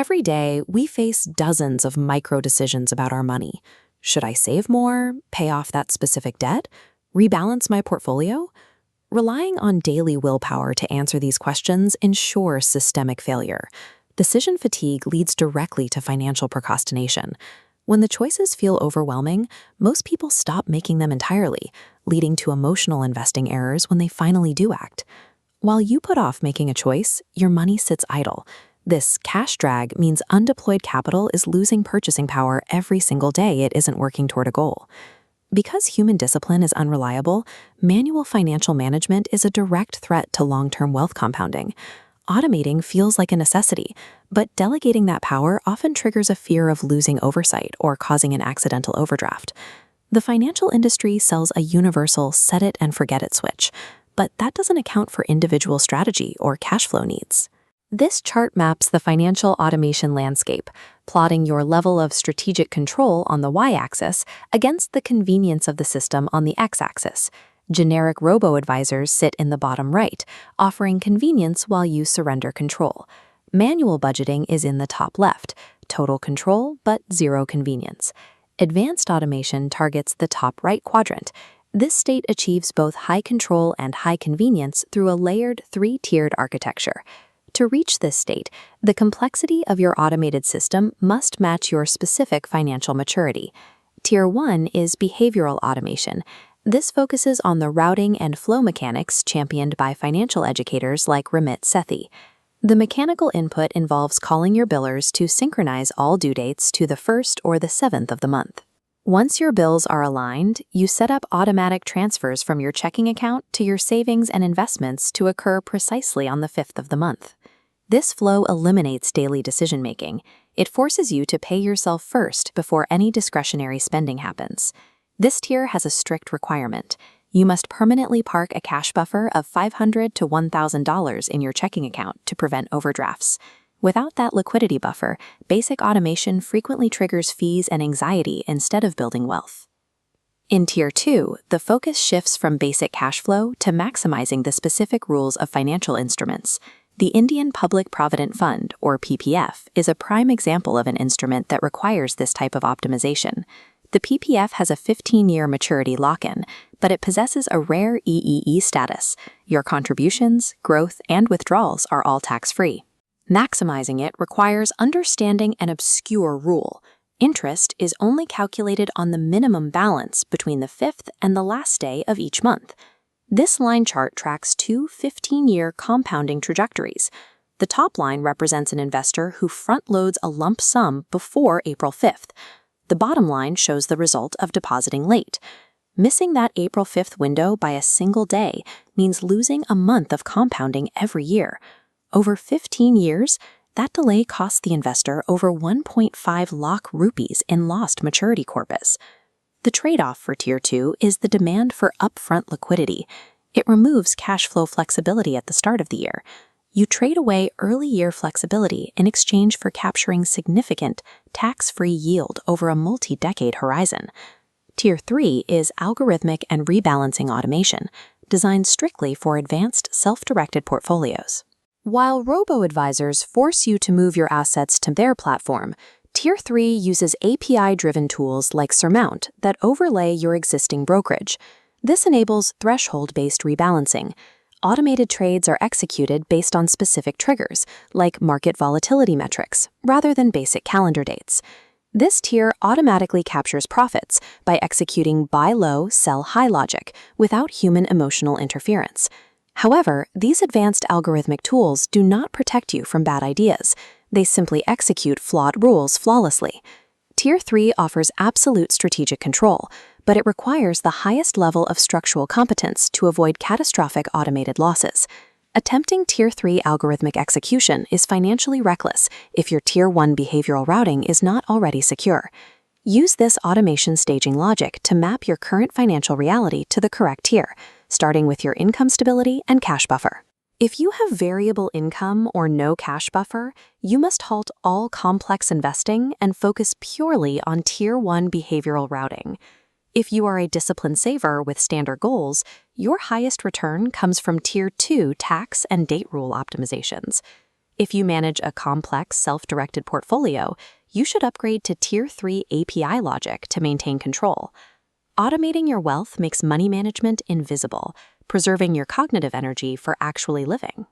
Every day, we face dozens of micro decisions about our money. Should I save more, pay off that specific debt, rebalance my portfolio? Relying on daily willpower to answer these questions ensures systemic failure. Decision fatigue leads directly to financial procrastination. When the choices feel overwhelming, most people stop making them entirely, leading to emotional investing errors when they finally do act. While you put off making a choice, your money sits idle. This cash drag means undeployed capital is losing purchasing power every single day it isn't working toward a goal. Because human discipline is unreliable, manual financial management is a direct threat to long-term wealth compounding. Automating feels like a necessity, but delegating that power often triggers a fear of losing oversight or causing an accidental overdraft. The financial industry sells a universal set-it-and-forget-it switch, but that doesn't account for individual strategy or cash flow needs. This chart maps the financial automation landscape, plotting your level of strategic control on the y-axis against the convenience of the system on the x-axis. Generic robo-advisors sit in the bottom right, offering convenience while you surrender control. Manual budgeting is in the top left, total control but zero convenience. Advanced automation targets the top right quadrant. This state achieves both high control and high convenience through a layered three-tiered architecture. To reach this state, the complexity of your automated system must match your specific financial maturity. Tier 1 is behavioral automation. This focuses on the routing and flow mechanics championed by financial educators like Ramit Sethi. The mechanical input involves calling your billers to synchronize all due dates to the 1st or the 7th of the month. Once your bills are aligned, you set up automatic transfers from your checking account to your savings and investments to occur precisely on the 5th of the month. This flow eliminates daily decision-making. It forces you to pay yourself first before any discretionary spending happens. This tier has a strict requirement. You must permanently park a cash buffer of $500 to $1,000 in your checking account to prevent overdrafts. Without that liquidity buffer, basic automation frequently triggers fees and anxiety instead of building wealth. In Tier 2, the focus shifts from basic cash flow to maximizing the specific rules of financial instruments. The Indian Public Provident Fund, or PPF, is a prime example of an instrument that requires this type of optimization. The PPF has a 15-year maturity lock-in, but it possesses a rare EEE status. Your contributions, growth, and withdrawals are all tax-free. Maximizing it requires understanding an obscure rule. Interest is only calculated on the minimum balance between the 5th and the last day of each month. This line chart tracks two 15-year compounding trajectories. The top line represents an investor who front-loads a lump sum before April 5th. The bottom line shows the result of depositing late. Missing that April 5th window by a single day means losing a month of compounding every year. Over 15 years, that delay costs the investor over 1.5 lakh rupees in lost maturity corpus. The trade-off for Tier 2 is the demand for upfront liquidity. It removes cash flow flexibility at the start of the year. You trade away early year flexibility in exchange for capturing significant, tax-free yield over a multi-decade horizon. Tier 3 is algorithmic and rebalancing automation, designed strictly for advanced self-directed portfolios. While robo-advisors force you to move your assets to their platform, Tier 3 uses API-driven tools like Surmount that overlay your existing brokerage. This enables threshold-based rebalancing. Automated trades are executed based on specific triggers, like market volatility metrics, rather than basic calendar dates. This tier automatically captures profits by executing buy low, sell high logic without human emotional interference. However, these advanced algorithmic tools do not protect you from bad ideas. They simply execute flawed rules flawlessly. Tier 3 offers absolute strategic control, but it requires the highest level of structural competence to avoid catastrophic automated losses. Attempting Tier 3 algorithmic execution is financially reckless if your Tier 1 behavioral routing is not already secure. Use this automation staging logic to map your current financial reality to the correct tier, starting with your income stability and cash buffer. If you have variable income or no cash buffer, you must halt all complex investing and focus purely on Tier 1 behavioral routing. If you are a disciplined saver with standard goals, your highest return comes from Tier 2 tax and date rule optimizations. If you manage a complex, self-directed portfolio, you should upgrade to Tier 3 API logic to maintain control. Automating your wealth makes money management invisible, preserving your cognitive energy for actually living.